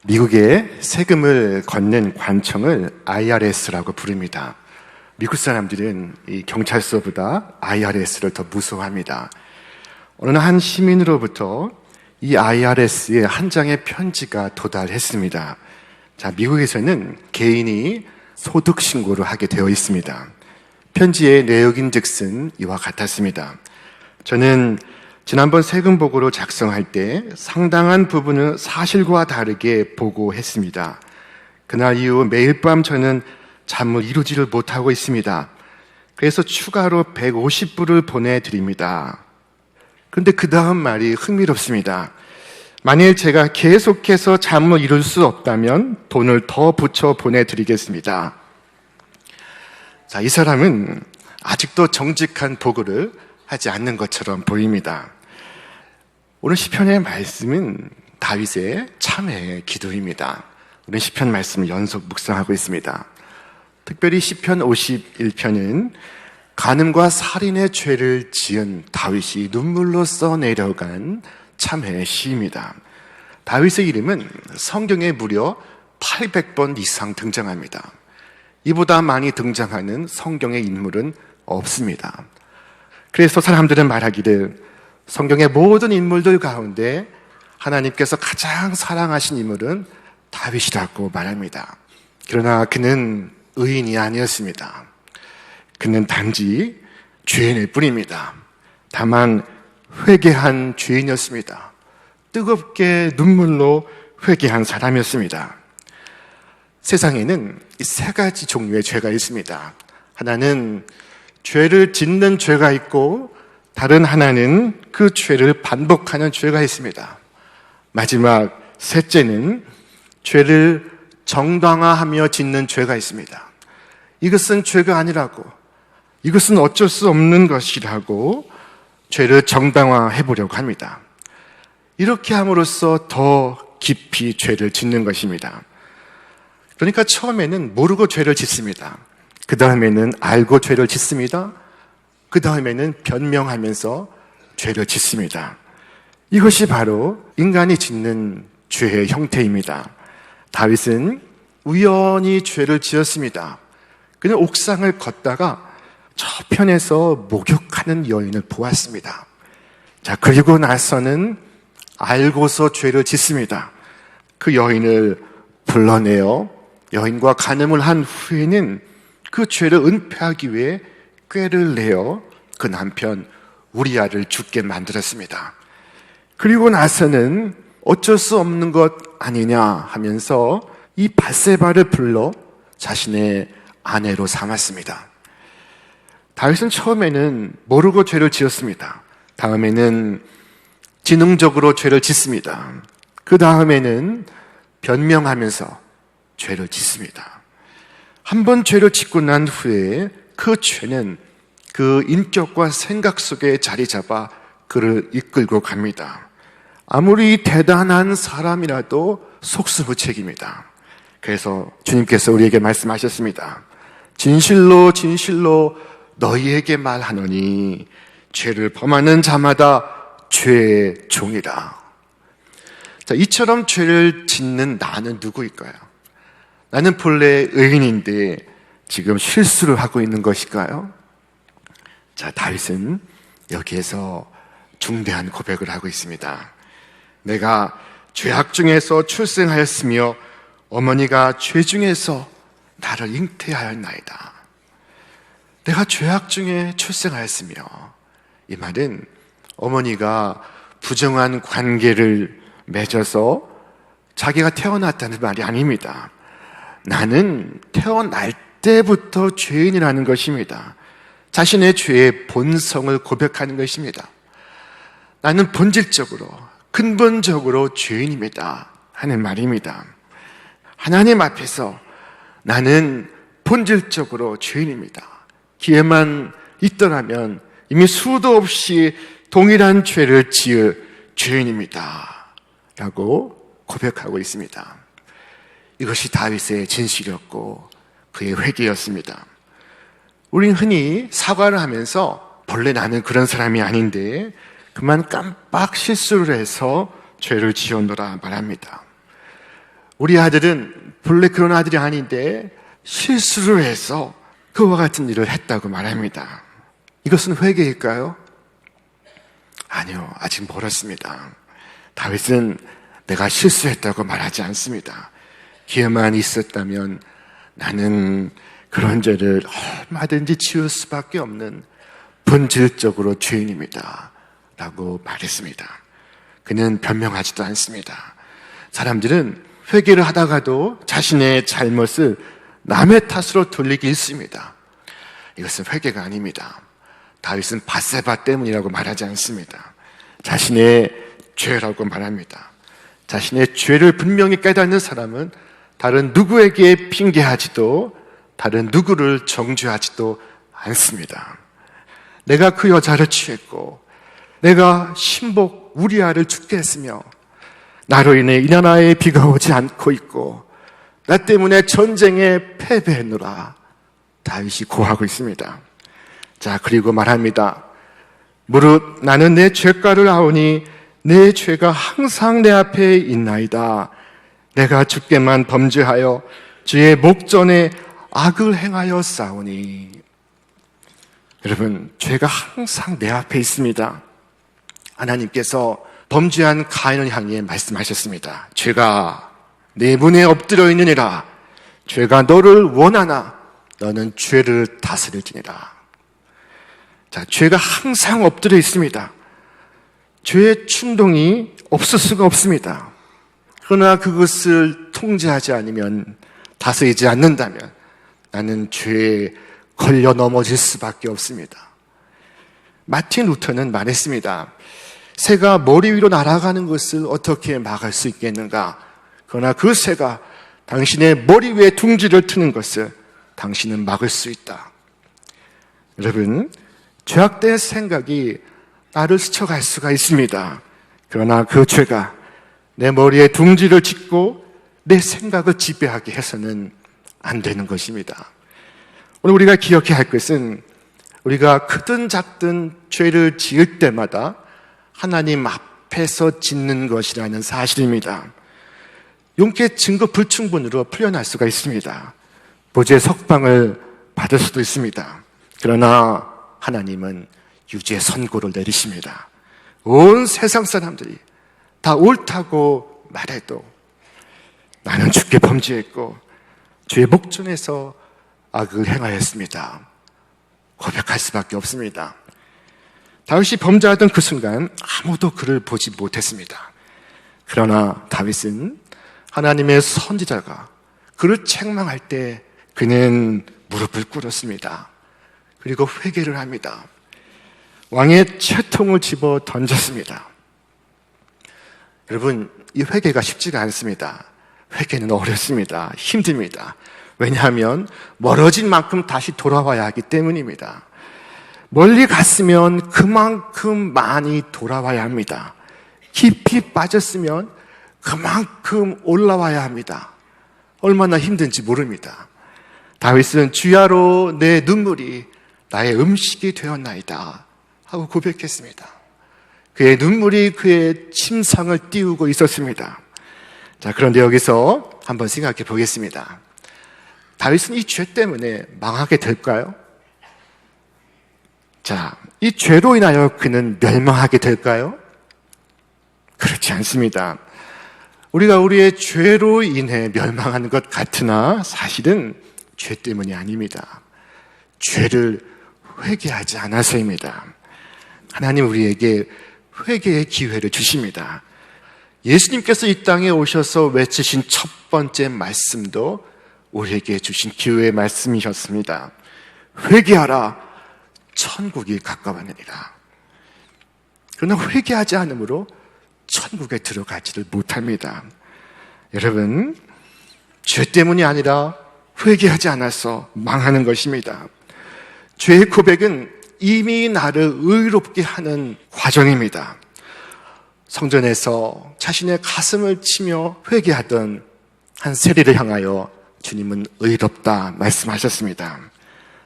미국의 세금을 걷는 관청을 IRS라고 부릅니다. 미국 사람들은 이 경찰서보다 IRS를 더 무서워합니다. 어느 한 시민으로부터 이 IRS의 한 장의 편지가 도달했습니다. 자, 미국에서는 개인이 소득 신고를 하게 되어 있습니다. 편지의 내용인즉슨 이와 같았습니다. 저는 지난번 세금 보고를 작성할 때 상당한 부분을 사실과 다르게 보고했습니다. 그날 이후 매일 밤 저는 잠을 이루지를 못하고 있습니다. 그래서 추가로 150불을 보내드립니다. 그런데 그 다음 말이 흥미롭습니다. 만일 제가 계속해서 잠을 이룰 수 없다면 돈을 더 붙여 보내드리겠습니다. 자, 이 사람은 아직도 정직한 보고를 하지 않는 것처럼 보입니다. 오늘 시편의 말씀은 다윗의 참회의 기도입니다. 오늘 시편 말씀을 연속 묵상하고 있습니다. 특별히 시편 51편은 간음과 살인의 죄를 지은 다윗이 눈물로 써내려간 참회의 시입니다. 다윗의 이름은 성경에 무려 800번 이상 등장합니다. 이보다 많이 등장하는 성경의 인물은 없습니다. 그래서 사람들은 말하기를 성경의 모든 인물들 가운데 하나님께서 가장 사랑하신 인물은 다윗이라고 말합니다. 그러나 그는 의인이 아니었습니다. 그는 단지 죄인일 뿐입니다. 다만 회개한 죄인이었습니다. 뜨겁게 눈물로 회개한 사람이었습니다. 세상에는 이 세 가지 종류의 죄가 있습니다. 하나는 죄를 짓는 죄가 있고 다른 하나는 그 죄를 반복하는 죄가 있습니다. 마지막 셋째는 죄를 정당화하며 짓는 죄가 있습니다. 이것은 죄가 아니라고, 이것은 어쩔 수 없는 것이라고 죄를 정당화해 보려고 합니다. 이렇게 함으로써 더 깊이 죄를 짓는 것입니다. 그러니까 처음에는 모르고 죄를 짓습니다. 그 다음에는 알고 죄를 짓습니다. 그 다음에는 변명하면서 죄를 짓습니다. 이것이 바로 인간이 짓는 죄의 형태입니다. 다윗은 우연히 죄를 지었습니다. 그는 옥상을 걷다가 저편에서 목욕하는 여인을 보았습니다. 자, 그리고 나서는 알고서 죄를 짓습니다. 그 여인을 불러내어 여인과 간음을 한 후에는 그 죄를 은폐하기 위해 꾀를 내어 그 남편 우리아를 죽게 만들었습니다. 그리고 나서는 어쩔 수 없는 것 아니냐 하면서 이 밧세바를 불러 자신의 아내로 삼았습니다. 다윗은 처음에는 모르고 죄를 지었습니다. 다음에는 지능적으로 죄를 짓습니다. 그 다음에는 변명하면서 죄를 짓습니다. 한 번 죄를 짓고 난 후에 그 죄는 그 인격과 생각 속에 자리 잡아 그를 이끌고 갑니다. 아무리 대단한 사람이라도 속수무책입니다. 그래서 주님께서 우리에게 말씀하셨습니다. 진실로 진실로 너희에게 말하노니 죄를 범하는 자마다 죄의 종이라. 자, 이처럼 죄를 짓는 나는 누구일까요? 나는 본래 의인인데 지금 실수를 하고 있는 것일까요? 자, 다윗은 여기에서 중대한 고백을 하고 있습니다. 내가 죄악 중에서 출생하였으며 어머니가 죄 중에서 나를 잉태하였나이다. 내가 죄악 중에 출생하였으며, 이 말은 어머니가 부정한 관계를 맺어서 자기가 태어났다는 말이 아닙니다. 나는 태어날 때부터 죄인이라는 것입니다. 자신의 죄의 본성을 고백하는 것입니다. 나는 본질적으로, 근본적으로 죄인입니다 하는 말입니다. 하나님 앞에서 나는 본질적으로 죄인입니다. 기회만 있더라면 이미 수도 없이 동일한 죄를 지을 죄인입니다 라고 고백하고 있습니다. 이것이 다윗의 진실이었고 그의 회개였습니다. 우린 흔히 사과를 하면서 본래 나는 그런 사람이 아닌데 그만 깜빡 실수를 해서 죄를 지었노라 말합니다. 우리 아들은 본래 그런 아들이 아닌데 실수를 해서 그와 같은 일을 했다고 말합니다. 이것은 회개일까요? 아니요, 아직 멀었습니다. 다윗은 내가 실수했다고 말하지 않습니다. 기회만 있었다면 나는 그런 죄를 얼마든지 지을 수밖에 없는 본질적으로 죄인입니다 라고 말했습니다. 그는 변명하지도 않습니다. 사람들은 회개를 하다가도 자신의 잘못을 남의 탓으로 돌리기 일쑤입니다. 이것은 회개가 아닙니다. 다윗은 밧세바 때문이라고 말하지 않습니다. 자신의 죄라고 말합니다. 자신의 죄를 분명히 깨닫는 사람은 다른 누구에게 핑계하지도 다른 누구를 정죄하지도 않습니다. 내가 그 여자를 취했고 내가 신복 우리아를 죽게 했으며 나로 인해 이 나라에 비가 오지 않고 있고 나 때문에 전쟁에 패배했노라. 다윗이 고하고 있습니다. 자, 그리고 말합니다. 무릇 나는 내 죄가를 아오니 내 죄가 항상 내 앞에 있나이다. 내가 주께만 범죄하여 주의 목전에 악을 행하여 싸우니. 여러분, 죄가 항상 내 앞에 있습니다. 하나님께서 범죄한 가인을 향해 말씀하셨습니다. 죄가 내 문에 엎드려 있느니라. 죄가 너를 원하나 너는 죄를 다스릴지니라. 자, 죄가 항상 엎드려 있습니다. 죄의 충동이 없을 수가 없습니다. 그러나 그것을 통제하지 않으면, 다스리지 않는다면 나는 죄에 걸려 넘어질 수밖에 없습니다. 마틴 루터는 말했습니다. 새가 머리 위로 날아가는 것을 어떻게 막을 수 있겠는가? 그러나 그 새가 당신의 머리 위에 둥지를 트는 것을 당신은 막을 수 있다. 여러분, 죄악된 생각이 나를 스쳐갈 수가 있습니다. 그러나 그 죄가 내 머리에 둥지를 짓고 내 생각을 지배하게 해서는 안 되는 것입니다. 오늘 우리가 기억해야 할 것은 우리가 크든 작든 죄를 지을 때마다 하나님 앞에서 짓는 것이라는 사실입니다. 용케 증거 불충분으로 풀려날 수가 있습니다. 무죄 석방을 받을 수도 있습니다. 그러나 하나님은 유죄 선고를 내리십니다. 온 세상 사람들이 다 옳다고 말해도 나는 주께 범죄했고 주의 목전에서 악을 행하였습니다. 고백할 수밖에 없습니다. 다윗이 범죄하던 그 순간 아무도 그를 보지 못했습니다. 그러나 다윗은 하나님의 선지자가 그를 책망할 때 그는 무릎을 꿇었습니다. 그리고 회개를 합니다. 왕의 채통을 집어 던졌습니다. 여러분, 이 회개가 쉽지가 않습니다. 회개는 어렵습니다. 힘듭니다. 왜냐하면 멀어진 만큼 다시 돌아와야 하기 때문입니다. 멀리 갔으면 그만큼 많이 돌아와야 합니다. 깊이 빠졌으면 그만큼 올라와야 합니다. 얼마나 힘든지 모릅니다. 다윗은 주야로 내 눈물이 나의 음식이 되었나이다 하고 고백했습니다. 그의 눈물이 그의 침상을 띄우고 있었습니다. 자, 그런데 여기서 한번 생각해 보겠습니다. 다윗은 이 죄 때문에 망하게 될까요? 자, 이 죄로 인하여 그는 멸망하게 될까요? 그렇지 않습니다. 우리가 우리의 죄로 인해 멸망하는 것 같으나 사실은 죄 때문이 아닙니다. 죄를 회개하지 않아서입니다. 하나님 우리에게 회개의 기회를 주십니다. 예수님께서 이 땅에 오셔서 외치신 첫 번째 말씀도 우리에게 주신 기회의 말씀이셨습니다. 회개하라, 천국이 가까웠느니라. 그러나 회개하지 않으므로 천국에 들어가지를 못합니다. 여러분, 죄 때문이 아니라 회개하지 않아서 망하는 것입니다. 죄의 고백은 이미 나를 의롭게 하는 과정입니다. 성전에서 자신의 가슴을 치며 회개하던 한 세리를 향하여 주님은 의롭다 말씀하셨습니다.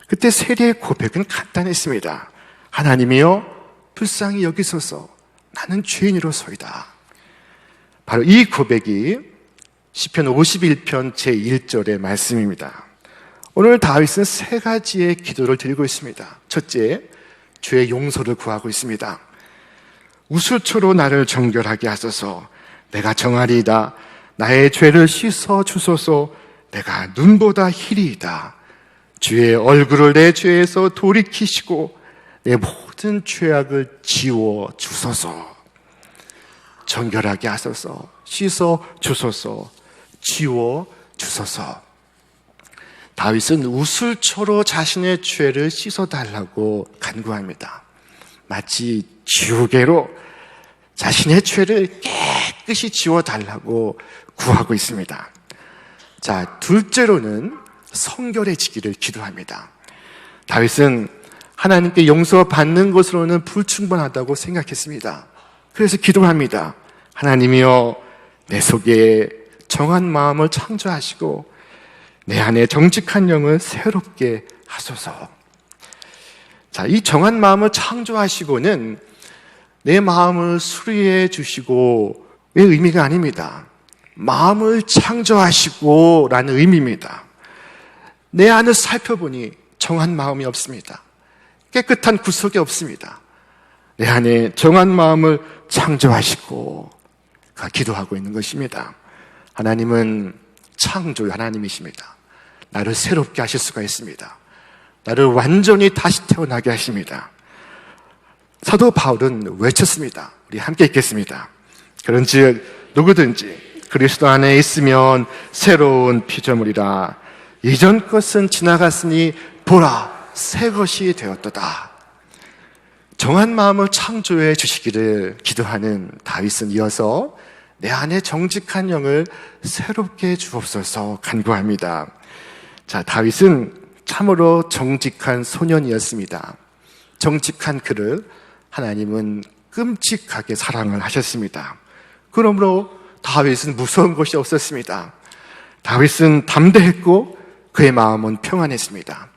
그때 세리의 고백은 간단했습니다. 하나님이여 불쌍히 여기소서, 나는 죄인으로소이다. 바로 이 고백이 시편 51편 제1절의 말씀입니다. 오늘 다윗은 세 가지의 기도를 드리고 있습니다. 첫째, 죄의 용서를 구하고 있습니다. 우슬초로 나를 정결하게 하소서. 내가 정하리이다. 나의 죄를 씻어 주소서. 내가 눈보다 희리이다. 주의 얼굴을 내 죄에서 돌이키시고 내 모든 죄악을 지워 주소서. 정결하게 하소서. 씻어 주소서. 지워 주소서. 다윗은 우슬초로 자신의 죄를 씻어달라고 간구합니다. 마치 지우개로 자신의 죄를 깨끗이 지워달라고 구하고 있습니다. 자, 둘째로는 성결해지기를 기도합니다. 다윗은 하나님께 용서받는 것으로는 불충분하다고 생각했습니다. 그래서 기도합니다. 하나님이여, 내 속에 정한 마음을 창조하시고 내 안에 정직한 영을 새롭게 하소서. 자, 이 정한 마음을 창조하시고는 내 마음을 수리해 주시고 의 의미가 아닙니다. 마음을 창조하시고 라는 의미입니다. 내 안을 살펴보니 정한 마음이 없습니다. 깨끗한 구석이 없습니다. 내 안에 정한 마음을 창조하시고 기도하고 있는 것입니다. 하나님은 창조의 하나님이십니다. 나를 새롭게 하실 수가 있습니다. 나를 완전히 다시 태어나게 하십니다. 사도 바울은 외쳤습니다. 우리 함께 읽겠습니다. 그런즉 누구든지 그리스도 안에 있으면 새로운 피조물이라. 이전 것은 지나갔으니 보라, 새 것이 되었도다. 정한 마음을 창조해 주시기를 기도하는 다윗은 이어서 내 안에 정직한 영을 새롭게 주옵소서 간구합니다. 자, 다윗은 참으로 정직한 소년이었습니다. 정직한 그를 하나님은 끔찍하게 사랑을 하셨습니다. 그러므로 다윗은 무서운 것이 없었습니다. 다윗은 담대했고 그의 마음은 평안했습니다.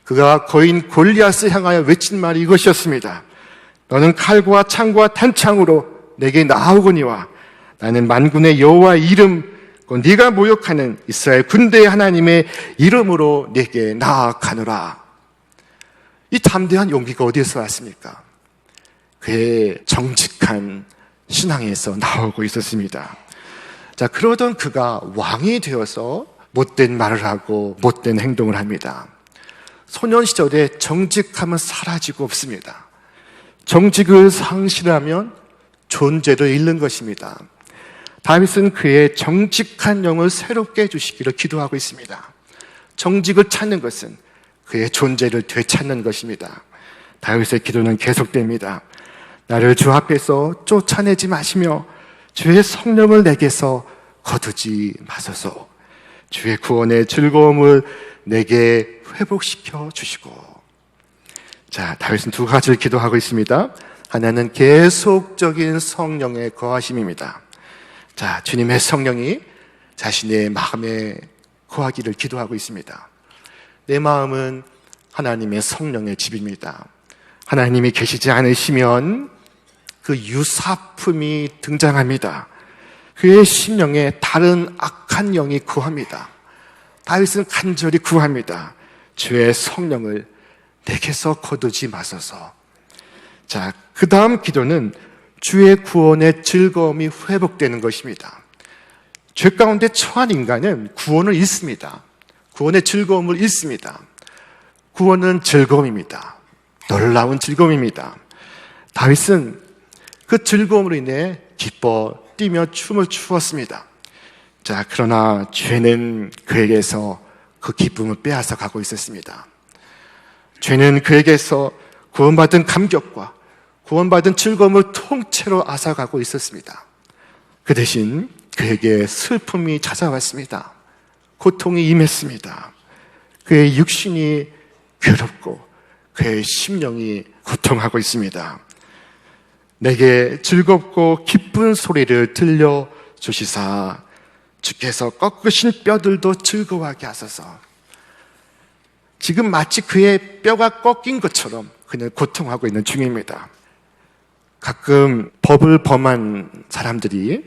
그가 거인 골리앗을 향하여 외친 말이 이것이었습니다. 너는 칼과 창과 탄창으로 내게 나아오거니와 나는 만군의 여호와의 이름, 네가 모욕하는 이스라엘 군대의 하나님의 이름으로 내게 나아가노라. 이 담대한 용기가 어디에서 왔습니까? 그의 정직한 신앙에서 나오고 있었습니다. 자, 그러던 그가 왕이 되어서 못된 말을 하고 못된 행동을 합니다. 소년 시절에 정직함은 사라지고 없습니다. 정직을 상실하면 존재를 잃는 것입니다. 다윗은 그의 정직한 영을 새롭게 해주시기를 기도하고 있습니다. 정직을 찾는 것은 그의 존재를 되찾는 것입니다. 다윗의 기도는 계속됩니다. 나를 주 앞에서 쫓아내지 마시며 주의 성령을 내게서 거두지 마소서. 주의 구원의 즐거움을 내게 회복시켜 주시고. 자, 다윗은 두 가지를 기도하고 있습니다. 하나는 계속적인 성령의 거하심입니다. 자, 주님의 성령이 자신의 마음에 거하기를 기도하고 있습니다. 내 마음은 하나님의 성령의 집입니다. 하나님이 계시지 않으시면 그 유사품이 등장합니다. 그의 심령에 다른 악한 영이 구합니다. 다윗은 간절히 구합니다. 주의 성령을 내게서 거두지 마소서. 자, 그 다음 기도는 주의 구원의 즐거움이 회복되는 것입니다. 죄 가운데 처한 인간은 구원을 잃습니다. 구원의 즐거움을 잃습니다. 구원은 즐거움입니다. 놀라운 즐거움입니다. 다윗은 그 즐거움으로 인해 기뻐 뛰며 춤을 추었습니다. 자, 그러나 죄는 그에게서 그 기쁨을 빼앗아 가고 있었습니다. 죄는 그에게서 구원받은 감격과 구원받은 즐거움을 통째로 앗아가고 있었습니다. 그 대신 그에게 슬픔이 찾아왔습니다. 고통이 임했습니다. 그의 육신이 괴롭고 그의 심령이 고통하고 있습니다. 내게 즐겁고 기쁜 소리를 들려주시사 주께서 꺾으신 뼈들도 즐거워하게 하소서. 지금 마치 그의 뼈가 꺾인 것처럼 그는 고통하고 있는 중입니다. 가끔 법을 범한 사람들이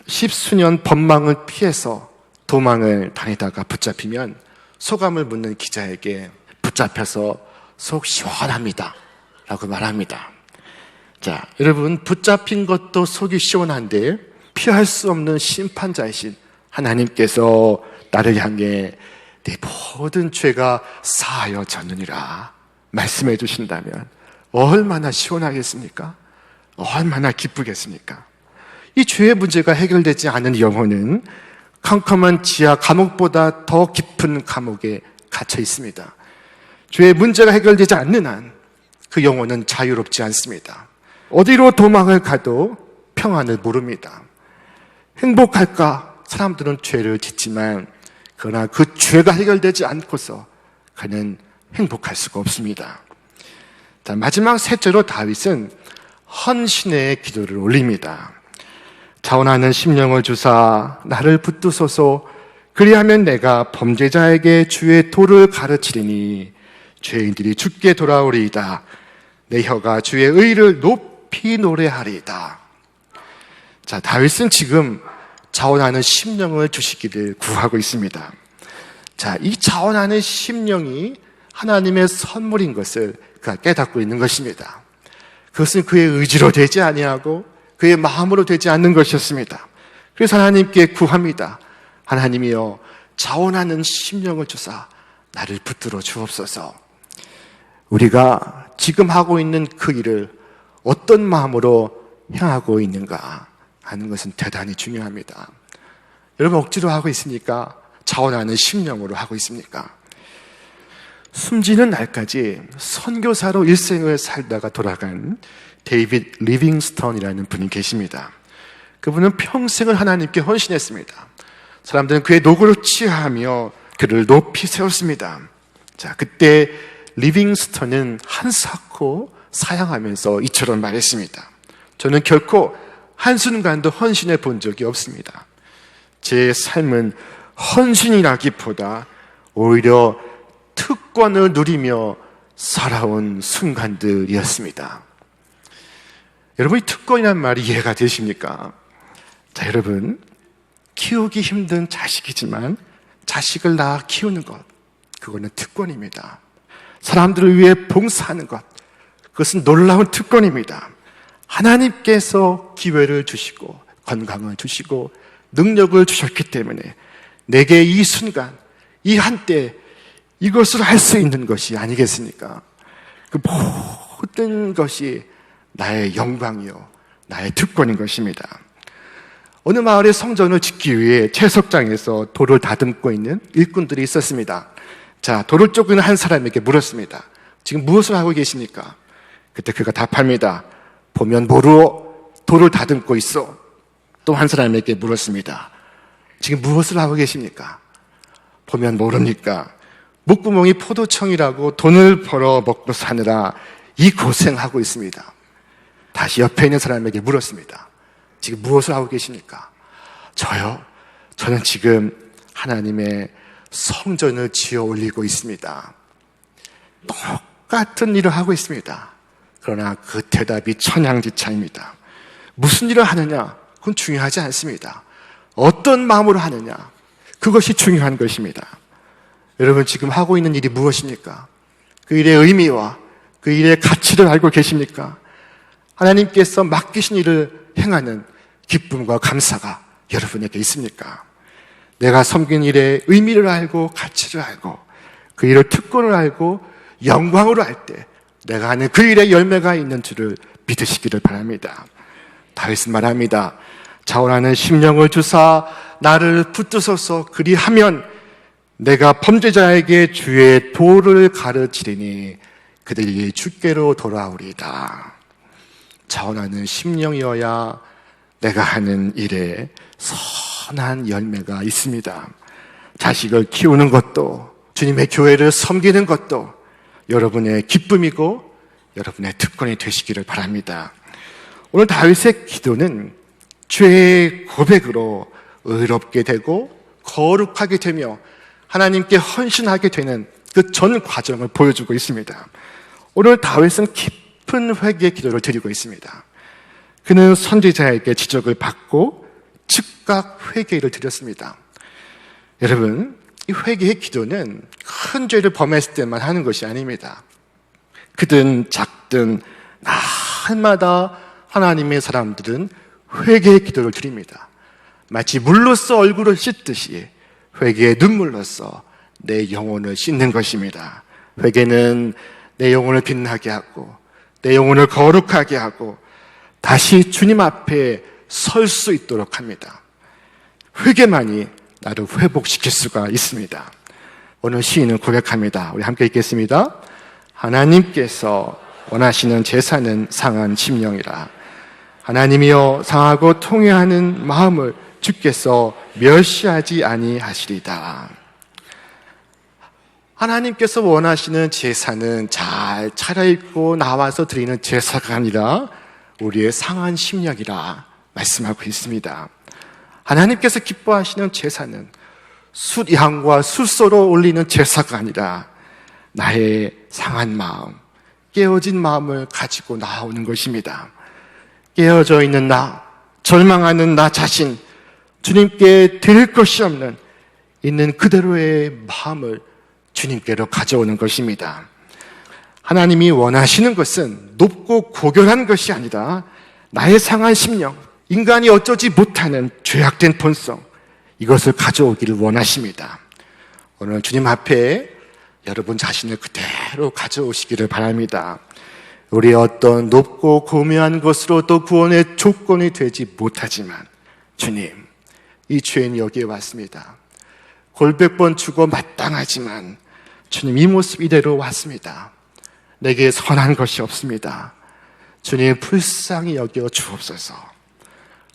십수년 법망을 피해서 도망을 다니다가 붙잡히면 소감을 묻는 기자에게 붙잡혀서 속 시원합니다 라고 말합니다. 자, 여러분, 붙잡힌 것도 속이 시원한데 피할 수 없는 심판자이신 하나님께서 나를 향해 내 모든 죄가 사하여졌느니라 말씀해 주신다면 얼마나 시원하겠습니까? 얼마나 기쁘겠습니까? 이 죄의 문제가 해결되지 않은 영혼은 캄캄한 지하 감옥보다 더 깊은 감옥에 갇혀 있습니다. 죄의 문제가 해결되지 않는 한 그 영혼은 자유롭지 않습니다. 어디로 도망을 가도 평안을 모릅니다. 행복할까? 사람들은 죄를 짓지만 그러나 그 죄가 해결되지 않고서 그는 행복할 수가 없습니다. 자, 마지막 셋째로 다윗은 헌신의 기도를 올립니다. 자원하는 심령을 주사 나를 붙드소서 그리하면 내가 범죄자에게 주의 도를 가르치리니 죄인들이 주께 돌아오리이다. 내 혀가 주의 의를 높이 노래하리이다. 자, 다윗은 지금 자원하는 심령을 주시기를 구하고 있습니다. 자, 이 자원하는 심령이 하나님의 선물인 것을 그가 깨닫고 있는 것입니다. 그것은 그의 의지로 되지 아니하고 그의 마음으로 되지 않는 것이었습니다. 그래서 하나님께 구합니다. 하나님이여, 자원하는 심령을 주사 나를 붙들어 주옵소서. 우리가 지금 하고 있는 그 일을 어떤 마음으로 향하고 있는가 하는 것은 대단히 중요합니다. 여러분, 억지로 하고 있습니까? 자원하는 심령으로 하고 있습니까? 숨지는 날까지 선교사로 일생을 살다가 돌아간 데이빗 리빙스턴이라는 분이 계십니다. 그분은 평생을 하나님께 헌신했습니다. 사람들은 그의 노고를 취하하며 그를 높이 세웠습니다. 자, 그때 리빙스턴은 한사코 사양하면서 이처럼 말했습니다. 저는 결코 한순간도 헌신해 본 적이 없습니다. 제 삶은 헌신이라기보다 오히려 특권을 누리며 살아온 순간들이었습니다. 여러분, 이 특권이란 말이 이해가 되십니까? 자, 여러분, 키우기 힘든 자식이지만 자식을 낳아 키우는 것, 그거는 특권입니다. 사람들을 위해 봉사하는 것, 그것은 놀라운 특권입니다. 하나님께서 기회를 주시고 건강을 주시고 능력을 주셨기 때문에 내게 이 순간, 이 한때 이것을 할 수 있는 것이 아니겠습니까? 그 모든 것이 나의 영광이요, 나의 특권인 것입니다. 어느 마을의 성전을 짓기 위해 채석장에서 돌을 다듬고 있는 일꾼들이 있었습니다. 자, 돌을 쪼고 있는 한 사람에게 물었습니다. 지금 무엇을 하고 계십니까? 그때 그가 답합니다. 보면 모르오, 돌을 다듬고 있어. 또 한 사람에게 물었습니다. 지금 무엇을 하고 계십니까? 보면 모릅니까? 목구멍이 포도청이라고 돈을 벌어 먹고 사느라 이 고생하고 있습니다. 다시 옆에 있는 사람에게 물었습니다. 지금 무엇을 하고 계십니까? 저요? 저는 지금 하나님의 성전을 지어 올리고 있습니다. 똑같은 일을 하고 있습니다. 그러나 그 대답이 천양지차입니다. 무슨 일을 하느냐? 그건 중요하지 않습니다. 어떤 마음으로 하느냐? 그것이 중요한 것입니다. 여러분, 지금 하고 있는 일이 무엇입니까? 그 일의 의미와 그 일의 가치를 알고 계십니까? 하나님께서 맡기신 일을 행하는 기쁨과 감사가 여러분에게 있습니까? 내가 섬긴 일의 의미를 알고 가치를 알고 그 일을 특권을 알고 영광으로 할 때 내가 하는 그 일의 열매가 있는 줄을 믿으시기를 바랍니다. 다윗은 말합니다. 자원하는 심령을 주사 나를 붙드소서 그리하면 내가 범죄자에게 주의 도를 가르치리니 그들이 주께로 돌아오리이다. 자원하는 심령이어야 내가 하는 일에 선한 열매가 있습니다. 자식을 키우는 것도 주님의 교회를 섬기는 것도 여러분의 기쁨이고 여러분의 특권이 되시기를 바랍니다. 오늘 다윗의 기도는 죄의 고백으로 의롭게 되고 거룩하게 되며 하나님께 헌신하게 되는 그 전 과정을 보여주고 있습니다. 오늘 다윗은 깊은 회개의 기도를 드리고 있습니다. 그는 선지자에게 지적을 받고 즉각 회개를 드렸습니다. 여러분, 이 회개의 기도는 큰 죄를 범했을 때만 하는 것이 아닙니다. 크든 작든 날마다 하나님의 사람들은 회개의 기도를 드립니다. 마치 물로써 얼굴을 씻듯이 회개의 눈물로써 내 영혼을 씻는 것입니다. 회개는 내 영혼을 빛나게 하고 내 영혼을 거룩하게 하고 다시 주님 앞에 설 수 있도록 합니다. 회개만이 나를 회복시킬 수가 있습니다. 오늘 시인은 고백합니다. 우리 함께 읽겠습니다. 하나님께서 원하시는 제사는 상한 심령이라. 하나님이여 상하고 통회하는 마음을 주께서 멸시하지 아니하시리다. 하나님께서 원하시는 제사는 잘 차려입고 나와서 드리는 제사가 아니라 우리의 상한 심령이라 말씀하고 있습니다. 하나님께서 기뻐하시는 제사는 숫향과 숫소로 올리는 제사가 아니라 나의 상한 마음, 깨어진 마음을 가지고 나오는 것입니다. 깨어져 있는 나, 절망하는 나 자신, 주님께 드릴 것이 없는 있는 그대로의 마음을 주님께로 가져오는 것입니다. 하나님이 원하시는 것은 높고 고결한 것이 아니라 나의 상한 심령, 인간이 어쩌지 못하는 죄악된 본성, 이것을 가져오기를 원하십니다. 오늘 주님 앞에 여러분 자신을 그대로 가져오시기를 바랍니다. 우리의 어떤 높고 고묘한 것으로도 구원의 조건이 되지 못하지만 주님, 이 죄인이 여기에 왔습니다. 골백번 죽어 마땅하지만 주님, 이 모습 이대로 왔습니다. 내게 선한 것이 없습니다. 주님, 불쌍히 여겨 주옵소서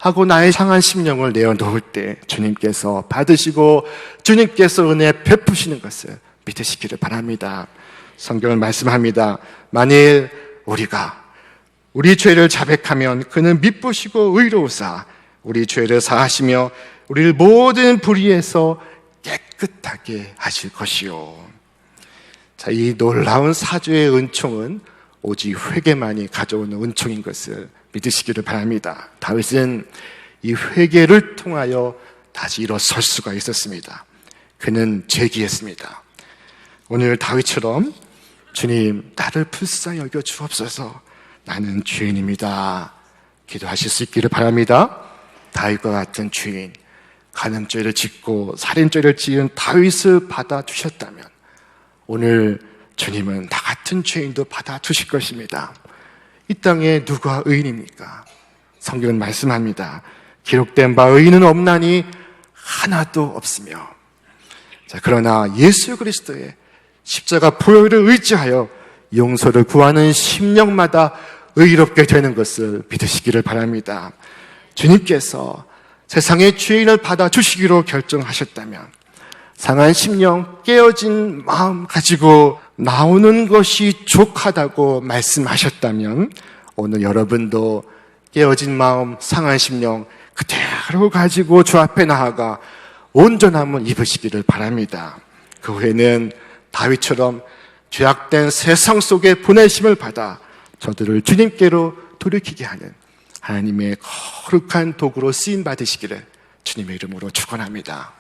하고 나의 상한 심령을 내어놓을 때 주님께서 받으시고 주님께서 은혜 베푸시는 것을 믿으시기를 바랍니다. 성경은 말씀합니다. 만일 우리가 우리 죄를 자백하면 그는 미쁘시고 의로우사 우리 죄를 사하시며 우리를 모든 불의에서 깨끗하게 하실 것이요. 자, 이 놀라운 사죄의 은총은 오직 회개만이 가져오는 은총인 것을 믿으시기를 바랍니다. 다윗은 이 회개를 통하여 다시 일어설 수가 있었습니다. 그는 제기했습니다. 오늘 다윗처럼 주님, 나를 불쌍히 여겨 주옵소서, 나는 죄인입니다, 기도하실 수 있기를 바랍니다. 다윗과 같은 죄인, 간음죄를 짓고 살인죄를 지은 다윗을 받아주셨다면 오늘 주님은 나 같은 죄인도 받아주실 것입니다. 이 땅에 누가 의인입니까? 성경은 말씀합니다. 기록된 바 의인은 없나니 하나도 없으며. 자, 그러나 예수 그리스도의 십자가 보혈을 의지하여 용서를 구하는 심령마다 의롭게 되는 것을 믿으시기를 바랍니다. 주님께서 세상의 죄인을 받아주시기로 결정하셨다면 상한 심령, 깨어진 마음 가지고 나오는 것이 족하다고 말씀하셨다면 오늘 여러분도 깨어진 마음, 상한 심령 그대로 가지고 주 앞에 나아가 온전함을 입으시기를 바랍니다. 그 후에는 다윗처럼 죄악된 세상 속에 보내심을 받아 저들을 주님께로 돌이키게 하는 하나님의 거룩한 도구로 쓰임 받으시기를 주님의 이름으로 축원합니다.